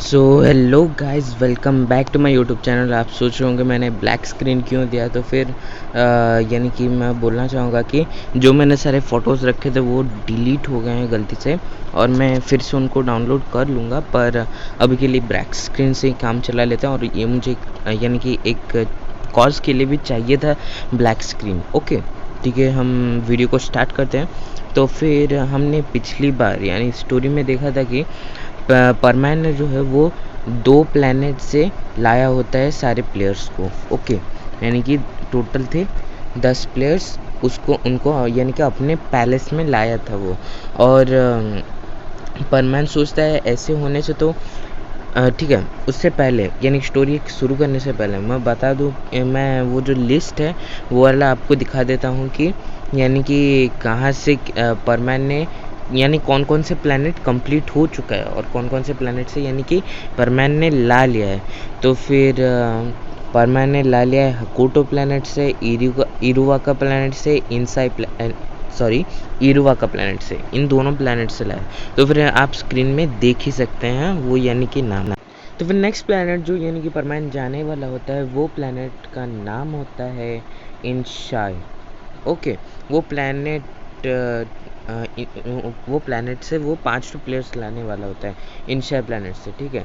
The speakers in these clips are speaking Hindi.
So hello guys, welcome back to my YouTube channel. आप सोच रहे होंगे मैंने ब्लैक स्क्रीन क्यों दिया, तो फिर यानी कि मैं बोलना चाहूँगा कि जो मैंने सारे फ़ोटोज़ रखे थे वो डिलीट हो गए हैं गलती से, और मैं फिर से उनको डाउनलोड कर लूँगा। पर अभी के लिए ब्लैक स्क्रीन से ही काम चला लेते हैं, और ये मुझे यानी कि एक कॉज के लिए भी चाहिए था ब्लैक स्क्रीन। ओके ठीक है, हम वीडियो को स्टार्ट करते हैं। तो फिर हमने पिछली बार यानी स्टोरी में देखा था कि परमैन ने जो है वो 2 प्लैनेट से लाया होता है सारे प्लेयर्स को। ओके, यानी कि टोटल थे 10 प्लेयर्स, उसको उनको यानी कि अपने पैलेस में लाया था वो। और परमैन सोचता है ऐसे होने से तो ठीक है। उससे पहले यानी स्टोरी शुरू करने से पहले मैं बता दूँ, मैं वो जो लिस्ट है वो वाला आपको दिखा देता हूँ कि यानी कि कहाँ से परमैन ने यानी कौन कौन से प्लैनेट कंप्लीट हो चुका है और कौन कौन से प्लैनेट से यानी कि परमैन ने ला लिया है। तो फिर परमैन ने ला लिया है हकोटो प्लैनेट से, इरुवाका प्लैनेट से, इरुवा का प्लैनेट से, इन दोनों प्लैनेट से लाया। तो फिर आप स्क्रीन में देख ही सकते हैं वो यानी कि नाम। तो फिर नेक्स्ट प्लैनेट जो यानी कि परमानेंट जाने वाला होता है वो प्लैनेट का नाम होता है इनशाई। ओके, वो प्लैनेट वो प्लैनेट से वो 5 प्लेयर्स लाने वाला होता है इनशाई प्लैनेट से। ठीक है,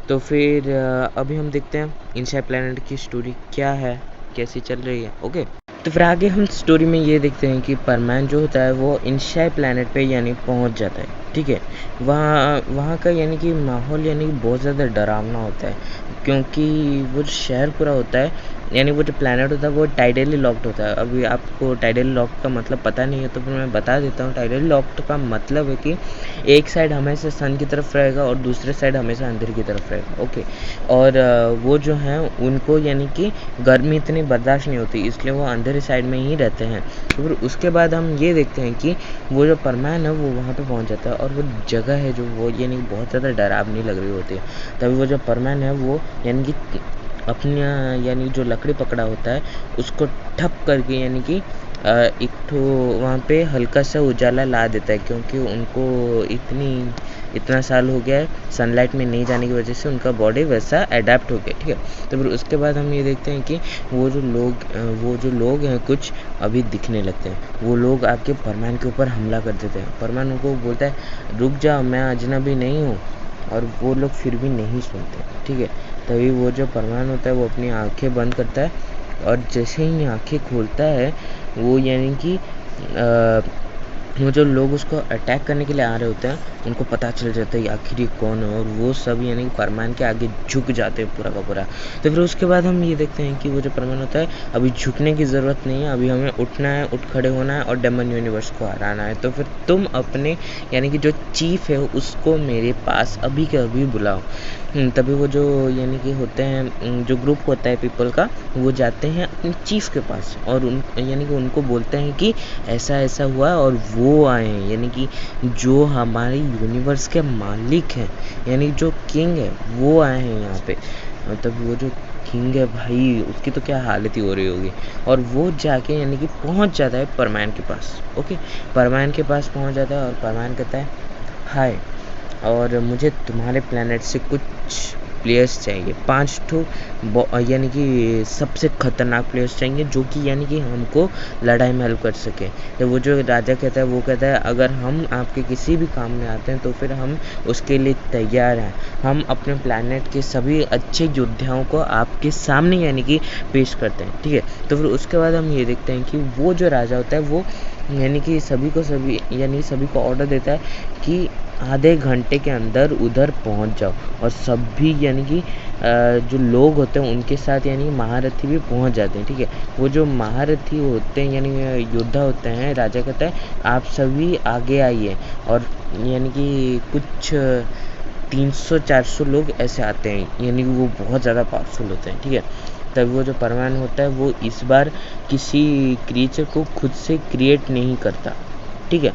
तो फिर अभी हम देखते हैं इनशाई प्लैनेट की स्टोरी क्या है, कैसी चल रही है। ओके, तो फिर आगे हम स्टोरी में ये देखते हैं कि परमैन जो होता है वो इनशाई प्लैनेट पे यानी पहुंच जाता है। ठीक है, वहाँ का यानी कि माहौल यानी कि बहुत ज़्यादा डरावना होता है, क्योंकि वो जो शहर पूरा होता है यानी वो जो प्लैनेट होता है वो टाइडली लॉक्ड होता है। अभी आपको टाइडली लॉक्ड का मतलब पता नहीं है तो फिर मैं बता देता हूँ। टाइडली लॉक्ड का मतलब है कि एक साइड हमेशा सन की तरफ रहेगा और दूसरे साइड हमेशा अंधेरे की तरफ रहेगा। ओके, और वो जो हैं उनको यानी कि गर्मी इतनी बर्दाश्त नहीं होती, इसलिए वो अंधेरे साइड में ही रहते हैं। तो फिर उसके बाद हम ये देखते हैं कि वो जो परमैन है वो वहाँ पे पहुँच जाता है, और वो जगह है जो वो यानी बहुत ज़्यादा डरावनी लग रही होती है। तभी वो जो परमैन है वो यानी कि अपना यानी जो लकड़ी पकड़ा होता है उसको ठप करके यानी कि एक ठो वहाँ पे हल्का सा उजाला ला देता है, क्योंकि उनको इतना साल हो गया है सनलाइट में नहीं जाने की वजह से उनका बॉडी वैसा अडेप्ट हो गया। ठीक है, तो फिर उसके बाद हम ये देखते हैं कि वो जो लोग हैं कुछ अभी दिखने लगते हैं। वो लोग आके परमैन के ऊपर हमला कर देते हैं। परमैन उनको बोलता है रुक जाओ, मैं अजनबी नहीं हूँ, और वो लोग फिर भी नहीं सुनते। ठीक है, तभी वो जो परमैन होता है वो अपनी आंखें बंद करता है, और जैसे ही आंखें खोलता है वो यानी कि वो जो लोग उसको अटैक करने के लिए आ रहे होते हैं उनको पता चल जाता है आखिर ये कौन है, और वो सब यानी कि परमैन के आगे झुक जाते हैं पूरा का पूरा। तो फिर उसके बाद हम ये देखते हैं कि वो जो परमैन होता है अभी झुकने की ज़रूरत नहीं है, अभी हमें उठना है, उठ खड़े होना है और डेमन यूनिवर्स को हराना है। तो फिर तुम अपने यानी कि जो चीफ है उसको मेरे पास अभी के अभी बुलाओ। तभी वो जो यानी कि होते हैं जो ग्रुप होता है पीपल का, वो जाते हैं अपने चीफ के पास और यानी कि उनको बोलते हैं कि ऐसा ऐसा हुआ और वो आए हैं, यानी कि जो हमारे यूनिवर्स के मालिक हैं यानी जो किंग है वो आए हैं यहाँ पे। तब वो जो किंग है भाई उसकी तो क्या हालत ही हो रही होगी, और वो जाके यानी कि पहुँच जाता है परमैन के पास। ओके, परमैन के पास पहुँच जाता है और परमैन कहता है हाय, और मुझे तुम्हारे प्लैनेट से कुछ प्लेयर्स चाहिए, 5 ठो यानी कि सबसे खतरनाक प्लेयर्स चाहिए जो कि यानी कि हमको लड़ाई में हेल्प कर सके। तो वो जो राजा कहता है वो कहता है अगर हम आपके किसी भी काम में आते हैं तो फिर हम उसके लिए तैयार हैं। हम अपने प्लैनेट के सभी अच्छे योद्धाओं को आपके सामने यानी कि पेश करते हैं। ठीक है, तो फिर उसके बाद हम ये देखते हैं कि वो जो राजा होता है वो यानी कि सभी को ऑर्डर देता है कि आधे घंटे के अंदर उधर पहुंच जाओ, और सब भी यानी कि जो लोग होते हैं उनके साथ यानी महारथी भी पहुंच जाते हैं। ठीक है, वो जो महारथी होते हैं यानी योद्धा होते हैं, राजा कहता है आप सभी आगे आइए, और यानी कि कुछ 300-400 लोग ऐसे आते हैं, यानी कि वो बहुत ज़्यादा पावरफुल होते हैं। ठीक है, तभी वो जो परमानेंट होता है वो इस बार किसी क्रिएचर को खुद से क्रिएट नहीं करता। ठीक है,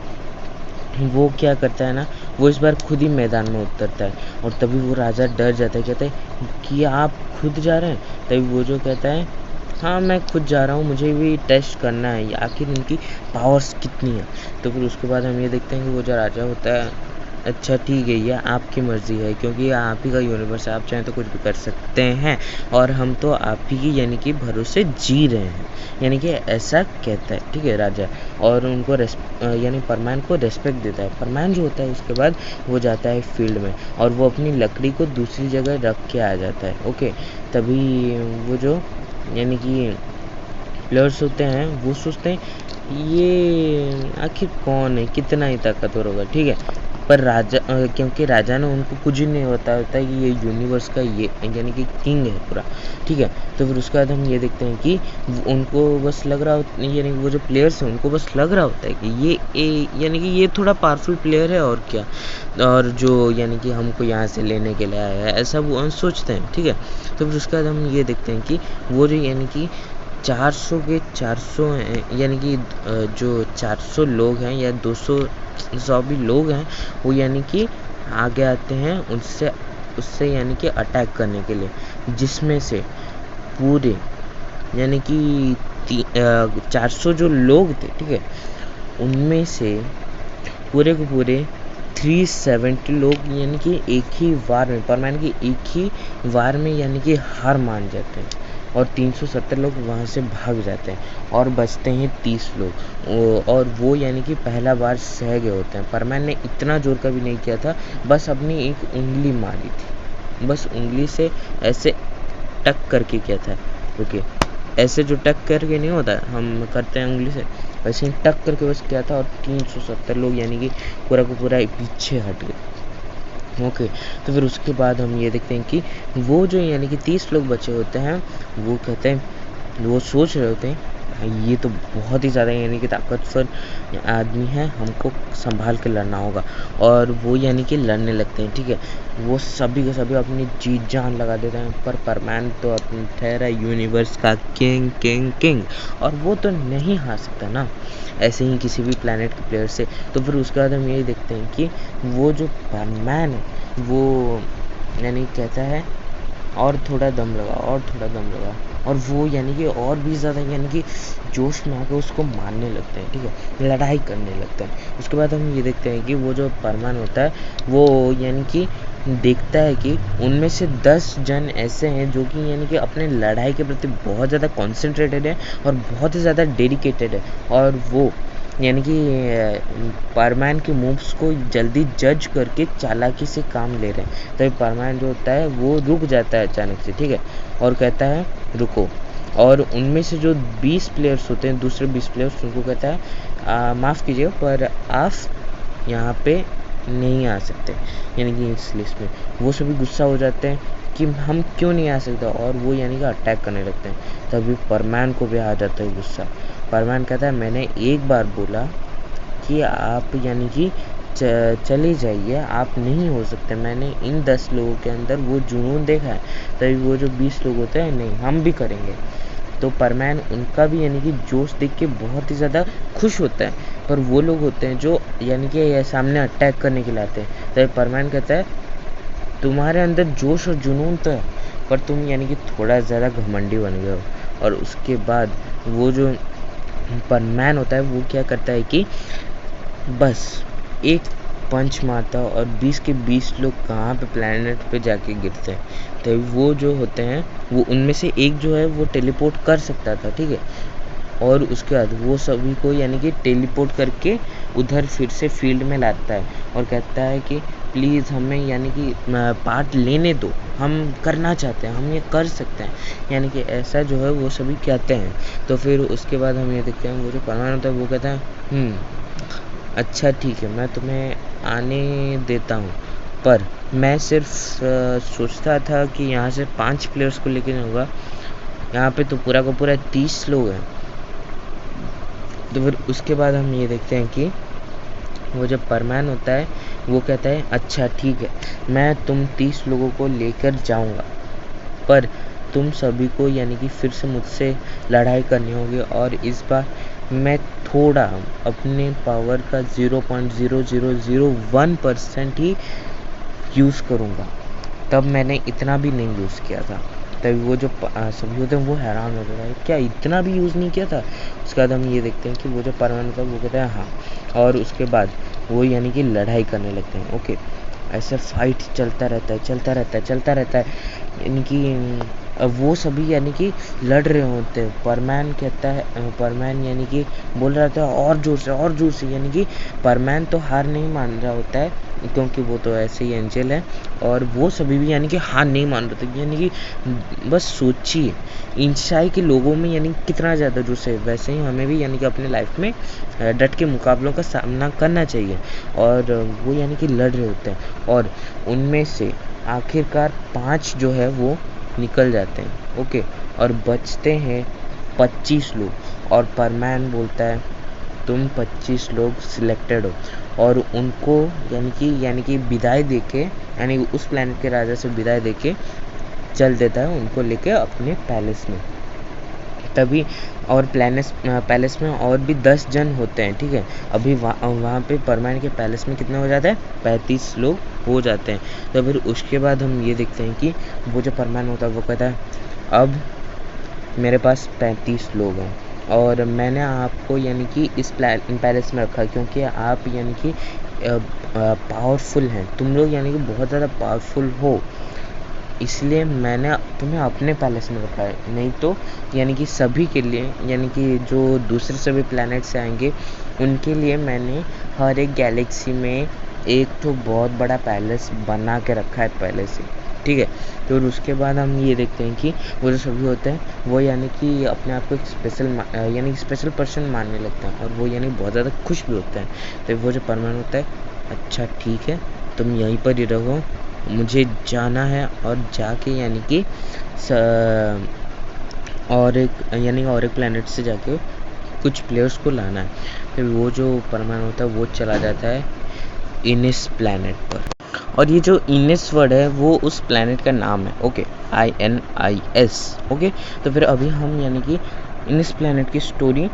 वो क्या करता है ना, वो इस बार खुद ही मैदान में उतरता है, और तभी वो राजा डर जाता है, कहता है कि आप खुद जा रहे हैं। तभी वो जो कहता है हाँ मैं खुद जा रहा हूँ, मुझे भी टेस्ट करना है आखिर इनकी पावर्स कितनी है। तो फिर उसके बाद हम ये देखते हैं कि वो जो राजा होता है अच्छा ठीक है, ये आपकी मर्ज़ी है क्योंकि ये आप ही का यूनिवर्स है, आप चाहें तो कुछ भी कर सकते हैं और हम तो आप ही की यानी कि भरोसे जी रहे हैं, यानी कि ऐसा कहता है, ठीक है राजा। और उनको यानी परमान को रिस्पेक्ट देता है। परमान जो होता है उसके बाद वो जाता है फील्ड में और वो अपनी लकड़ी को दूसरी जगह रख के आ जाता है। ओके, तभी वो जो यानी कि प्लेयर्स होते हैं वो सोचते हैं ये आखिर कौन है, कितना ही ताकतवर होगा, ठीक है। पर राजा क्योंकि राजा ने उनको कुछ ही नहीं बताया होता है कि ये यूनिवर्स का ये यानी कि किंग है पूरा, ठीक है। तो फिर उसके बाद हम ये देखते हैं कि उनको बस लग रहा होता यानी वो जो प्लेयर्स हैं उनको बस लग रहा होता है कि ये यानी कि ये थोड़ा पावरफुल प्लेयर है और क्या, और जो यानी कि हमको यहाँ से लेने के लिए आया है, ऐसा वो सोचते हैं, ठीक है। तो फिर उसके बाद हम ये देखते हैं कि वो जो यानी कि 400 के 400 हैं, यानी कि जो 400 लोग हैं या 200 भी लोग हैं, वो यानी कि आगे आते हैं उससे यानी कि अटैक करने के लिए, जिसमें से पूरे यानी कि 400 जो लोग थे, ठीक है, उनमें से पूरे के पूरे 370 लोग यानी कि एक ही वार में परमानेंट की एक ही वार में यानी कि हार मान जाते हैं और 370 लोग वहाँ से भाग जाते हैं और बचते हैं 30 लोग और वो यानी कि पहला बार सह गए होते हैं। परमान ने इतना जोर का भी नहीं किया था, बस अपनी एक उंगली मारी थी, बस उंगली से ऐसे टक करके किया था। ओके, ऐसे जो टक करके नहीं होता हम करते हैं उंगली से, वैसे ही टक करके बस किया था और 370 लोग यानी कि पूरा को पूरा पीछे हट गए। ओके, तो फिर उसके बाद हम ये देखते हैं कि वो जो यानी कि 30 लोग बचे होते हैं, वो कहते हैं, वो सोच रहे होते हैं ये तो बहुत ही ज़्यादा यानी कि ताकतवर आदमी है, हमको संभाल के लड़ना होगा, और वो यानी कि लड़ने लगते हैं, ठीक है। वो सभी के सभी अपनी जी जान लगा देते हैं, पर परमान तो अपनी ठहरा यूनिवर्स का किंग किंग किंग, और वो तो नहीं हार सकता ना ऐसे ही किसी भी प्लैनेट के प्लेयर से। तो फिर उसके बाद हम यही देखते हैं कि वो जो परमान है वो यानी कहता है और थोड़ा दम लगा और थोड़ा दम लगा, और वो यानी कि और भी ज़्यादा यानी कि जोश में आकर उसको मारने लगते हैं, ठीक है, लड़ाई करने लगते हैं। उसके बाद हम ये देखते हैं कि वो जो परमान होता है वो यानी कि देखता है कि उनमें से 10 जन ऐसे हैं जो कि यानी कि अपने लड़ाई के प्रति बहुत ज़्यादा कॉन्सेंट्रेटेड है और बहुत ही ज़्यादा डेडिकेटेड है, और वो यानी कि परमान के मूव्स को जल्दी जज करके चालाकी से काम ले रहे हैं। तभी परमान जो होता है वो रुक जाता है अचानक से, ठीक है, और कहता है रुको, और उनमें से जो 20 प्लेयर्स होते हैं, दूसरे 20 प्लेयर्स, उनको कहता है माफ़ कीजिए पर आप यहाँ पे नहीं आ सकते, यानी कि इस लिस्ट में। वो सभी गुस्सा हो जाते हैं कि हम क्यों नहीं आ सकते, और वो यानी कि अटैक करने लगते हैं। तभी परमान को भी आ जाता है गुस्सा। परमान कहता है मैंने एक बार बोला कि आप यानी कि चले जाइए, आप नहीं हो सकते, मैंने इन 10 लोगों के अंदर वो जुनून देखा है। तभी वो जो 20 लोग होते हैं, नहीं हम भी करेंगे। तो परमान उनका भी यानी कि जोश देख के बहुत ही ज़्यादा खुश होता है, पर वो लोग होते हैं जो यानी कि सामने अटैक करने के लिए आते हैं। तभी परमान कहता है तुम्हारे अंदर जोश और जुनून तो है, पर तुम यानी कि थोड़ा ज़्यादा घमंडी बन गए हो। और उसके बाद वो जो परमान होता है वो क्या करता है कि बस एक पंच मारता है और 20 के 20 लोग कहाँ पे प्लैनेट पे जाके गिरते हैं। तो वो जो होते हैं वो उनमें से एक जो है वो टेलीपोर्ट कर सकता था, ठीक है, और उसके बाद वो सभी को यानी कि टेलीपोर्ट करके उधर फिर से फील्ड में लाता है और कहता है कि प्लीज़ हमें यानी कि पार्ट लेने दो, हम करना चाहते हैं, हम ये कर सकते हैं, यानी कि ऐसा जो है वो सभी कहते हैं। तो फिर उसके बाद हम ये देखते हैं वो जो परमान होता है वो कहता है अच्छा ठीक है, मैं तुम्हें आने देता हूँ, पर मैं सिर्फ सोचता था कि यहाँ से 5 प्लेयर्स को लेके जाऊँगा, यहाँ पे तो पूरा का पूरा 30 लोग हैं। तो फिर उसके बाद हम ये देखते हैं कि वो जब परमान होता है वो कहता है अच्छा ठीक है, मैं तुम 30 लोगों को लेकर जाऊँगा, पर तुम सभी को यानी कि फिर से मुझसे लड़ाई करनी होगी, और इस बार मैं थोड़ा अपने पावर का 0.0001% ही यूज़ करूँगा। तब मैंने इतना भी नहीं यूज़ किया था। तभी वो जो सभी होते हैं वो हैरान हो जाता है, क्या इतना भी यूज़ नहीं किया था। उसके बाद हम ये देखते हैं कि वो जो परमान होता है वो कहता है हाँ, और उसके बाद वो यानी कि लड़ाई करने लगते हैं। ओके, ऐसे फाइट चलता रहता है, यानी कि वो सभी यानी कि लड़ रहे होते हैं। परमैन कहता है, परमैन यानी कि बोल रहा था और ज़ोर से, यानी कि परमैन तो हार नहीं मान रहा होता है, क्योंकि वो तो ऐसे ही एंजल है, और वो सभी भी यानी कि हार नहीं मान रहे थे। यानी कि बस सोचिए इंशाई के लोगों में यानी कितना ज़्यादा जोश है। वैसे ही हमें भी यानी कि अपने लाइफ में डट के मुकाबलों का सामना करना चाहिए। और वो यानी कि लड़ रहे होते हैं, और उनमें से आखिरकार 5 जो है वो निकल जाते हैं। ओके, और बचते हैं 25 लोग, और परमैन बोलता है तुम 25 लोग सिलेक्टेड हो, और उनको यानी कि विदाई देके, यानी उस प्लेनेट के राजा से विदाई देके चल देता है उनको लेके अपने पैलेस में। तभी और पैलेस में और भी 10 जन होते हैं, ठीक है। अभी वहाँ पे परमैन के पैलेस में कितने हो जाते हैं, 35 लोग हो जाते हैं। तो फिर उसके बाद हम ये देखते हैं कि वो जो परमैन होता है वो कहता है अब मेरे पास 35 लोग हैं, और मैंने आपको यानी कि इस पैलेस में रखा, क्योंकि आप यानी कि पावरफुल हैं, तुम लोग यानी कि बहुत ज़्यादा पावरफुल हो, इसलिए मैंने तुम्हें अपने पैलेस में रखा है। नहीं तो यानी कि सभी के लिए, यानी कि जो दूसरे सभी प्लैनेट से आएंगे उनके लिए मैंने हर एक गैलेक्सी में एक तो बहुत बड़ा पैलेस बना के रखा है पहले से, ठीक है। तो उसके बाद हम ये देखते हैं कि वो जो सभी होते हैं वो यानी कि अपने आप को एक स्पेशल पर्सन मानने लगते हैं, और वो यानी बहुत ज़्यादा खुश भी होते हैं। तो वो जो परमैन होता है, अच्छा ठीक है तुम यहीं पर ही रहो, मुझे जाना है, और जाके यानी कि और एक प्लेनेट से जाके कुछ प्लेयर्स को लाना है। फिर वो जो परमैन होता है वो चला जाता है इनिस प्लेनेट पर, और ये जो इनिस वर्ड है वो उस प्लेनेट का नाम है। Okay, INIS। ओके, तो फिर अभी हम यानी कि इनिस प्लेनेट की स्टोरी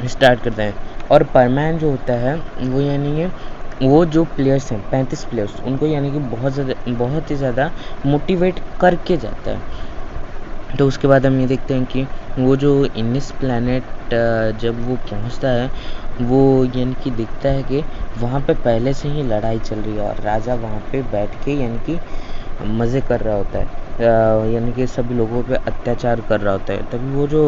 स्टार्ट करते हैं। और परमैन जो होता है वो यानी कि वो जो प्लेयर्स हैं 35 प्लेयर्स, उनको यानी कि बहुत ही ज़्यादा मोटिवेट करके जाता है। तो उसके बाद हम ये देखते हैं कि वो जो इनिस प्लैनेट जब वो पहुंचता है, वो यानी कि दिखता है कि वहाँ पे पहले से ही लड़ाई चल रही है, और राजा वहाँ पे बैठ के यानी कि मज़े कर रहा होता है, यानी कि सभी लोगों पे अत्याचार कर रहा होता है। तभी वो जो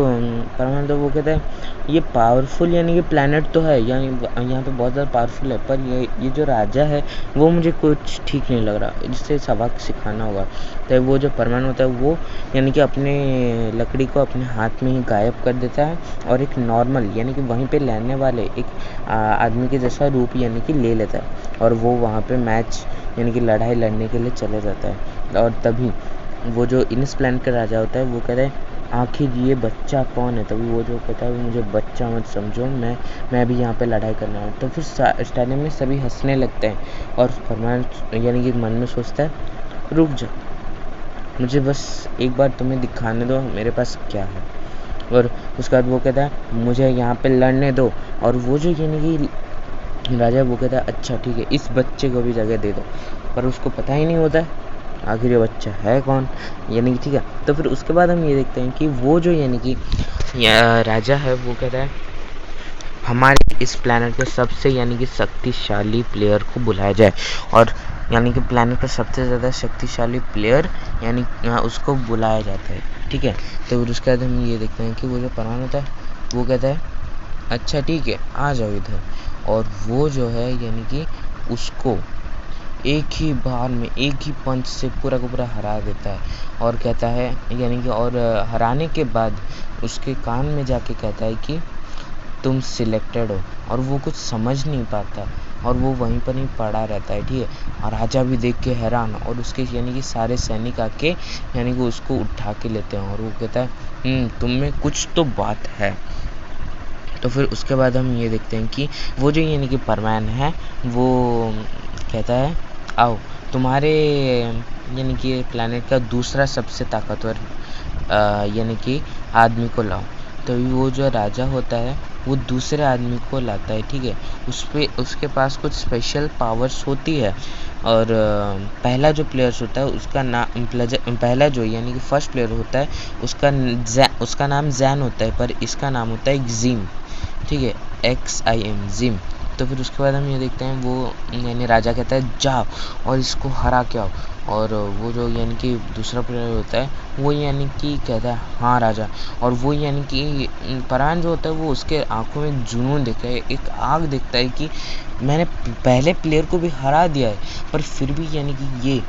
परमानंद वो कहता है ये पावरफुल यानी कि प्लैनेट तो है, यानी यहाँ पे बहुत ज़्यादा पावरफुल है, पर ये जो राजा है वो मुझे कुछ ठीक नहीं लग रहा, जिससे सबक सिखाना होगा। तो वो जो परमानंद होता है वो यानी कि अपने लकड़ी को अपने हाथ में ही गायब कर देता है, और एक नॉर्मल यानी कि वहीं पे रहने वाले एक आदमी के जैसा रूप यानी कि ले लेता है, और वो वहाँ पे मैच यानी कि लड़ाई लड़ने के लिए चले जाता है। और तभी वो जो इनिस प्लैनेट का राजा होता है वो कहता है आखिर ये बच्चा कौन है। तभी वो जो कहता है मुझे बच्चा मत समझो, मैं भी यहाँ पे लड़ाई करना है। तो फिर स्टार्टिंग में सभी हंसने लगते हैं, और फरमान यानी कि मन में सोचता है रुक जा, मुझे बस एक बार तुम्हें दिखाने दो मेरे पास क्या है। और उसके बाद वो कहता है मुझे यहाँ पे लड़ने दो, और वो जो यानी कि राजा वो कहता है अच्छा ठीक है इस बच्चे को भी जगह दे दो, पर उसको पता ही नहीं होता है आखिर ये बच्चा है कौन, यानी कि ठीक है। तो फिर उसके बाद हम ये देखते हैं कि वो जो यानी कि राजा है वो कहता है हमारे इस प्लैनेट पे सबसे यानी कि शक्तिशाली प्लेयर को बुलाया जाए, और यानी कि प्लैनेट पर सबसे ज़्यादा शक्तिशाली प्लेयर यानी उसको बुलाया जाता है, ठीक है। तो फिर उसके बाद हम ये देखते हैं कि वो जो परमान होता है वो कहता है अच्छा ठीक है आ जाओ इधर, और वो जो है यानी कि उसको एक ही बार में एक ही पंच से पूरा का पूरा हरा देता है, और कहता है यानी कि और हराने के बाद उसके कान में जाके कहता है कि तुम सिलेक्टेड हो, और वो कुछ समझ नहीं पाता, और वो वहीं पर ही पड़ा रहता है, ठीक है। और राजा भी देख के हैरान, और उसके यानी कि सारे सैनिक आके यानी कि उसको उठा के लेते हैं, और वो कहता है तुम में कुछ तो बात है। तो फिर उसके बाद हम ये देखते हैं कि वो जो यानी कि परमैन है वो कहता है आओ तुम्हारे यानी कि प्लैनेट का दूसरा सबसे ताकतवर यानी कि आदमी को लाओ। तो वो जो राजा होता है वो दूसरे आदमी को लाता है, ठीक है। उसके पास कुछ स्पेशल पावर्स होती है, और पहला जो प्लेयर्स होता है उसका नाम पहला जो यानी कि फर्स्ट प्लेयर होता है उसका नाम जैन होता है, पर इसका नाम होता है जिम, ठीक है, XIM जिम। तो फिर उसके बाद हम ये देखते हैं वो यानी राजा कहता है जाओ और इसको हरा के आओ। और वो जो यानी कि दूसरा प्लेयर होता है वो यानी कि कहता है हाँ राजा। और वो यानी कि परवान जो होता है वो उसके आंखों में जुनून देखता है, एक आग देखता है कि मैंने पहले प्लेयर को भी हरा दिया है, पर फिर भी यानी कि ये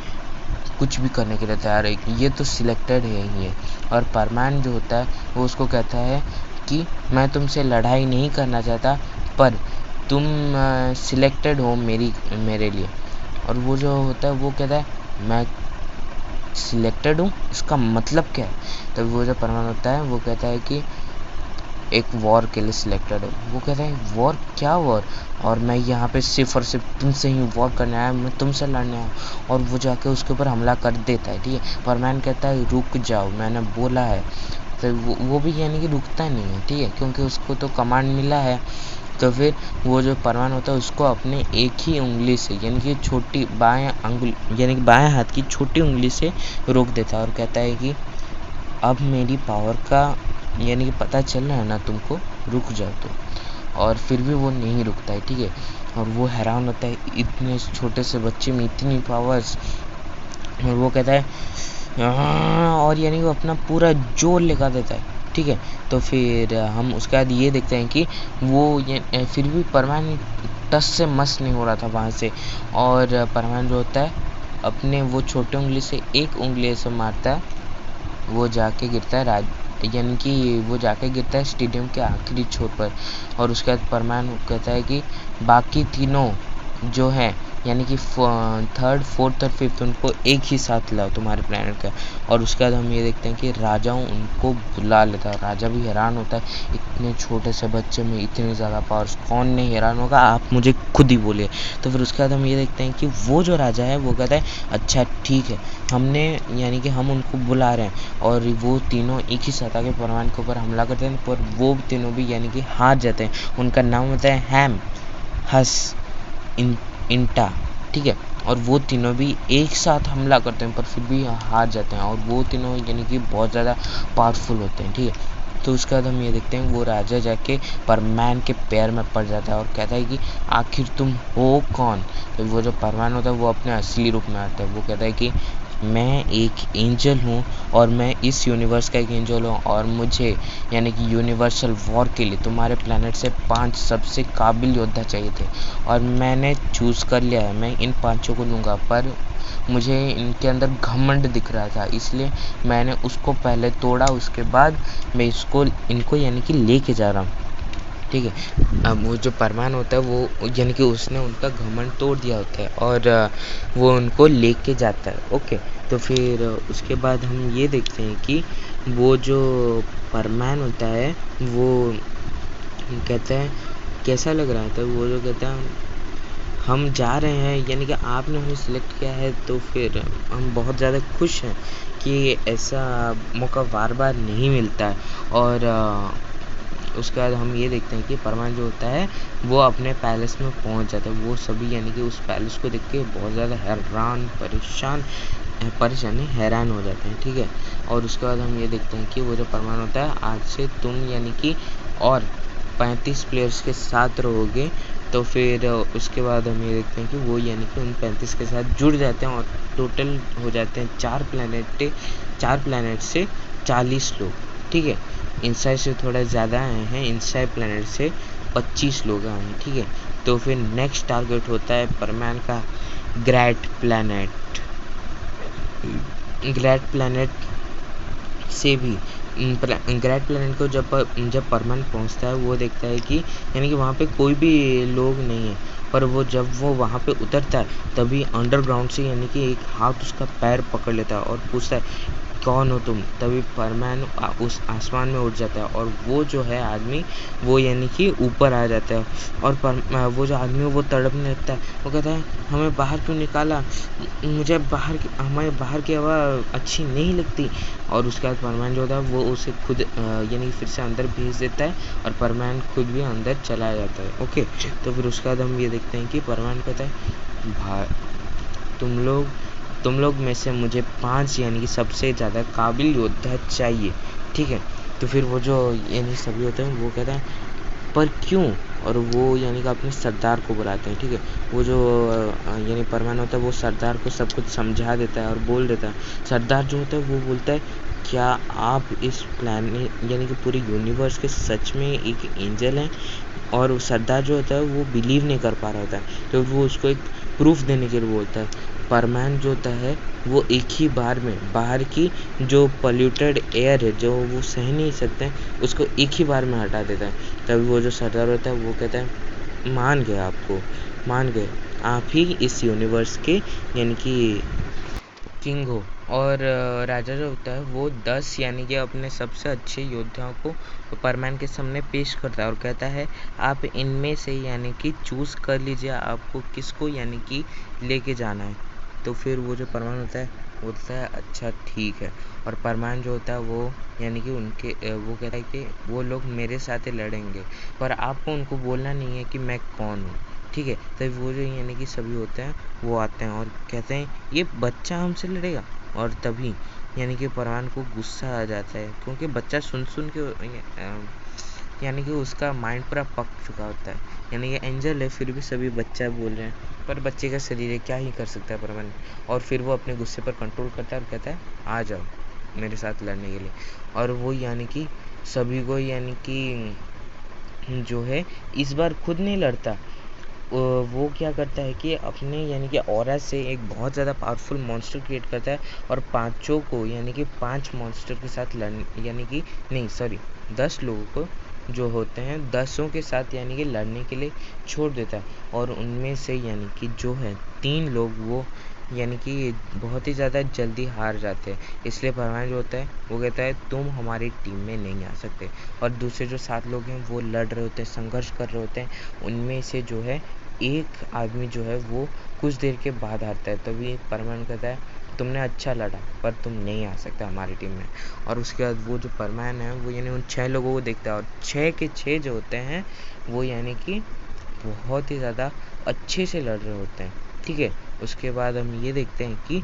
कुछ भी करने के लिए तैयार है, ये तो सिलेक्टेड है ही है। और परमान जो होता है वो उसको कहता है कि मैं तुमसे लड़ाई नहीं करना चाहता, पर तुम सिलेक्टेड हो मेरे लिए। और वो जो होता है वो कहता है मैं सिलेक्टेड हूँ, इसका मतलब क्या है? तब वो जो परमान होता है वो कहता है कि एक वॉर के लिए सिलेक्टेड हो। वो कहता है वॉर? क्या वॉर? और मैं यहाँ पे सिर्फ और सिर्फ तुमसे ही वॉर करने आया, मैं तुमसे लड़ने आया। और वो जाके उसके ऊपर हमला कर देता है, ठीक है। परमान कहता है रुक जाओ, मैंने बोला है। तो वो भी यानी कि रुकता नहीं है, ठीक है, क्योंकि उसको तो कमांड मिला है। तो फिर वो जो परवान होता है उसको अपने एक ही उंगली से यानी कि छोटी बाएं अंगुल यानी कि बाएं हाथ की छोटी उंगली से रोक देता है और कहता है कि अब मेरी पावर का यानी कि पता चल रहा है ना तुमको, रुक जाओ तो। और फिर भी वो नहीं रुकता है, ठीक है। और वो हैरान होता है इतने छोटे से बच्चे में इतनी पावर्स। और वो कहता है और यानी वो अपना पूरा जोर लगा देता है, ठीक है। तो फिर हम उसके बाद ये देखते हैं कि वो ये फिर भी परमान टस से मस नहीं हो रहा था वहाँ से। और परमान जो होता है अपने वो छोटे उंगली से एक उंगली से मारता है, वो जाके गिरता है यानी कि वो जाके गिरता है स्टेडियम के आखिरी छोर पर। और उसके बाद परमान कहता है कि बाकी तीनों जो हैं यानी कि थर्ड फोर्थ और फिफ्थ उनको एक ही साथ लाओ तुम्हारे प्लेनेट का। और उसके बाद हम ये देखते हैं कि राजा उनको बुला लेता है। राजा भी हैरान होता है इतने छोटे से बच्चे में इतनी ज़्यादा पावर्स, कौन नहीं हैरान होगा, आप मुझे खुद ही बोलिए। तो फिर उसके बाद हम ये देखते हैं कि वो जो राजा है वो कहता है अच्छा ठीक है, हमने यानी कि हम उनको बुला रहे हैं। और वो तीनों एक ही साथ आके परमान के ऊपर हमला करते हैं, पर वो तीनों भी यानी कि हार जाते हैं। उनका नाम होता है हैम, हस, इंटा, ठीक है। और वो तीनों भी एक साथ हमला करते हैं पर फिर भी हार जाते हैं। और वो तीनों यानी कि बहुत ज़्यादा पावरफुल होते हैं, ठीक है। तो उसके बाद हम ये देखते हैं वो राजा जाके परमान के पैर में पड़ जाता है और कहता है कि आखिर तुम हो कौन? तो वो जो परमान होता है वो अपने असली रूप में आता है। वो कहता है कि मैं एक एंजल हूँ और मैं इस यूनिवर्स का एक एंजल हूँ, और मुझे यानी कि यूनिवर्सल वॉर के लिए तुम्हारे प्लेनेट से 5 सबसे काबिल योद्धा चाहिए थे, और मैंने चूज़ कर लिया है, मैं इन 5 को लूँगा। पर मुझे इनके अंदर घमंड दिख रहा था, इसलिए मैंने उसको पहले तोड़ा, उसके बाद मैं इनको यानी कि लेके जा रहा हूँ, ठीक है। अब वो जो परमान होता है वो यानी कि उसने उनका घमंड तोड़ दिया होता है और वो उनको लेके जाता है, ओके। तो फिर उसके बाद हम ये देखते हैं कि वो जो परमान होता है वो कहता है कैसा लग रहा था, वो जो कहता है हम जा रहे हैं यानी कि आपने हमें सिलेक्ट किया है, तो फिर हम बहुत ज़्यादा खुश हैं कि ऐसा मौका बार बार नहीं मिलता है। और उसके बाद हम ये देखते हैं कि परमान जो होता है वो अपने पैलेस में पहुंच जाता है। वो सभी यानी कि उस पैलेस को देख के बहुत ज़्यादा हैरान हो जाते हैं, ठीक है। और उसके बाद हम ये देखते हैं कि वो जो परमान होता है आज से तुम यानी कि और 35 प्लेयर्स के साथ रहोगे। तो फिर उसके बाद हम ये देखते हैं कि वो यानी कि उन 35 के साथ जुड़ जाते हैं और टोटल हो जाते हैं 4 प्लैनेट से 40 लोग, ठीक है। इनसाइड से थोड़ा ज़्यादा आए हैं, इनसाइड प्लैनेट से 25 लोग आए हैं, ठीक है। तो फिर नेक्स्ट टारगेट होता है परमान का ग्रेट प्लैनेट से भी ग्रेट प्लैनेट को जब परमान पहुंचता है वो देखता है कि यानी कि वहाँ पे कोई भी लोग नहीं है। पर वो जब वो वहाँ पे उतरता है तभी अंडरग्राउंड से यानी कि एक हाथ उसका पैर पकड़ लेता है और पूछता है कौन हो तुम? तभी परमान उस आसमान में उड़ जाता है और वो जो है आदमी वो यानी कि ऊपर आ जाता है। और वो जो आदमी वो तड़पने लगता है, वो कहता है हमें बाहर क्यों निकाला, हमें बाहर की हवा अच्छी नहीं लगती। और उसके बाद परमान जो होता है वो उसे खुद यानी कि फिर से अंदर भेज देता है और परमान खुद भी अंदर चला जाता है, ओके। तो फिर उसके बाद हम ये देखते हैं कि परमान कहता है तुम लोग में से मुझे 5 यानी कि सबसे ज़्यादा काबिल योद्धा चाहिए, ठीक है। तो फिर वो जो यानी सभी होते हैं वो कहते हैं पर क्यों, और वो यानी कि अपने सरदार को बुलाते हैं, ठीक है। वो जो यानी परमान होता है वो सरदार को सब कुछ समझा देता है और बोल देता है। सरदार जो होता है वो बोलता है, क्या आप इस प्लानेट यानी कि पूरे यूनिवर्स के सच में एक एंजल हैं? और सरदार जो होता है वो बिलीव नहीं कर पा रहा होता है, तो वो उसको एक प्रूफ देने के लिए बोलता है। परमैन जो होता है वो एक ही बार में बाहर की जो पॉल्यूटेड एयर है जो वो सह नहीं सकते हैं उसको एक ही बार में हटा देता है। तभी वो जो सरदार होता है वो कहता है, मान गए आपको, मान गए, आप ही इस यूनिवर्स के यानी कि किंग हो। और राजा जो होता है वो 10 यानी कि अपने सबसे अच्छे योद्धाओं को परमैन के सामने पेश करता है और कहता है, आप इनमें से यानी कि चूज़ कर लीजिए आपको किसको यानी कि लेके जाना है। तो फिर वो जो परमान होता है वो बोलता है, अच्छा ठीक है। और परमान जो होता है वो यानी कि वो कहता है कि वो लोग मेरे साथ ही लड़ेंगे, पर आपको उनको बोलना नहीं है कि मैं कौन हूँ, ठीक है। तभी वो जो यानी कि सभी होते हैं वो आते हैं और कहते हैं, ये बच्चा हमसे लड़ेगा। और तभी यानी कि परमान को गुस्सा आ जाता है, क्योंकि बच्चा सुन के यानी कि उसका माइंड पूरा पक चुका होता है। यानी कि एंजल है फिर भी सभी बच्चा बोल रहे हैं, पर बच्चे का शरीर है, क्या ही कर सकता है परमान। और फिर वो अपने गुस्से पर कंट्रोल करता है और कहता है, आ जाओ मेरे साथ लड़ने के लिए। और वो यानी कि सभी को यानी कि जो है इस बार खुद नहीं लड़ता, वो क्या करता है कि अपने यानी कि ऑरा से एक बहुत ज़्यादा पावरफुल मॉन्स्टर क्रिएट करता है और पांचों को यानी कि 5 मॉन्स्टर के साथ लड़ने यानी कि नहीं सॉरी 10 लोगों को जो होते हैं 10 के साथ यानी कि लड़ने के लिए छोड़ देता है। और उनमें से यानी कि जो है 3 लोग वो यानी कि बहुत ही ज़्यादा जल्दी हार जाते हैं। इसलिए परमानेंट जो होता है वो कहता है, तुम हमारी टीम में नहीं आ सकते। और दूसरे जो 7 लोग हैं वो लड़ रहे होते हैं, संघर्ष कर रहे होते हैं। उनमें से जो है एक आदमी जो है वो कुछ देर के बाद आता है। तभी परमान कहता है, तुमने अच्छा लड़ा पर तुम नहीं आ सकते हमारी टीम में। और उसके बाद वो जो परमान है वो यानी उन 6 लोगों को देखता है और 6 के 6 जो होते हैं वो यानी कि बहुत ही ज़्यादा अच्छे से लड़ रहे होते हैं, ठीक है। उसके बाद हम ये देखते हैं कि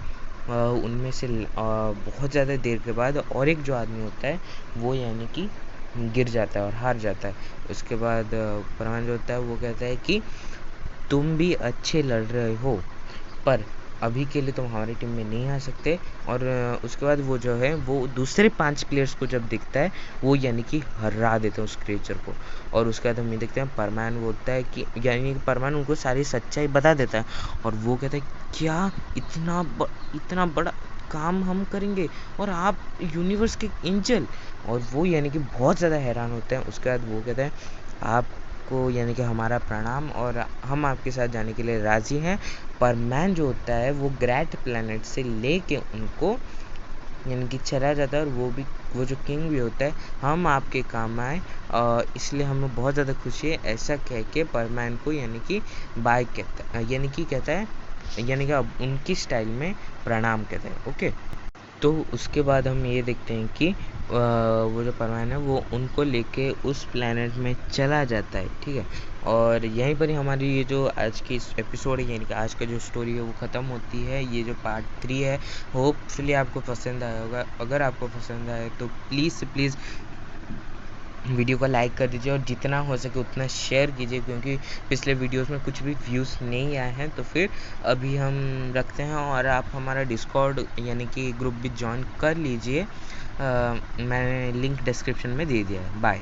उनमें से बहुत ज़्यादा देर के बाद और एक जो आदमी होता है वो यानी कि गिर जाता है और हार जाता है। उसके बाद परमान जो होता है वो कहता है कि तुम भी अच्छे लड़ रहे हो, पर अभी के लिए तुम हमारी टीम में नहीं आ सकते। और उसके बाद वो जो है वो दूसरे 5 प्लेयर्स को जब दिखता है वो यानी कि हरा देते हैं उस क्रिएचर को। और उसके बाद हम ये देखते हैं परमान बोलता है कि यानी कि परमान उनको सारी सच्चाई बता देता है और वो कहता है, क्या इतना बड़ा काम हम करेंगे और आप यूनिवर्स के एंजल। और वो यानी कि बहुत ज़्यादा हैरान होते हैं। उसके बाद वो कहते हैं, आपको यानी कि हमारा प्रणाम और हम आपके साथ जाने के लिए राज़ी हैं। पर मैन जो होता है वो ग्रेट प्लैनेट से लेके उनको यानी कि चला जाता है। और वो जो किंग भी होता है, हम आपके काम आए इसलिए हमें बहुत ज़्यादा खुशी है, ऐसा कह के परमैन को यानी कि बाय कहता है, यानी कि कहता है यानी कि अब उनकी स्टाइल में प्रणाम कहते हैं, ओके। तो उसके बाद हम ये देखते हैं कि वो जो परमान है वो उनको लेके उस प्लैनेट में चला जाता है, ठीक है। और यहीं पर ही हमारी ये जो आज की एपिसोड है यानी कि आज का जो स्टोरी है वो ख़त्म होती है। ये जो पार्ट 3 है, होपफुली आपको पसंद आया होगा। अगर आपको पसंद आए तो प्लीज़ से प्लीज़ वीडियो को लाइक कर दीजिए और जितना हो सके उतना शेयर कीजिए, क्योंकि पिछले वीडियोस में कुछ भी व्यूज़ नहीं आए हैं। तो फिर अभी हम रखते हैं और आप हमारा डिस्कॉर्ड यानी कि ग्रुप भी ज्वाइन कर लीजिए। मैंने लिंक डिस्क्रिप्शन में दे दिया है। बाय।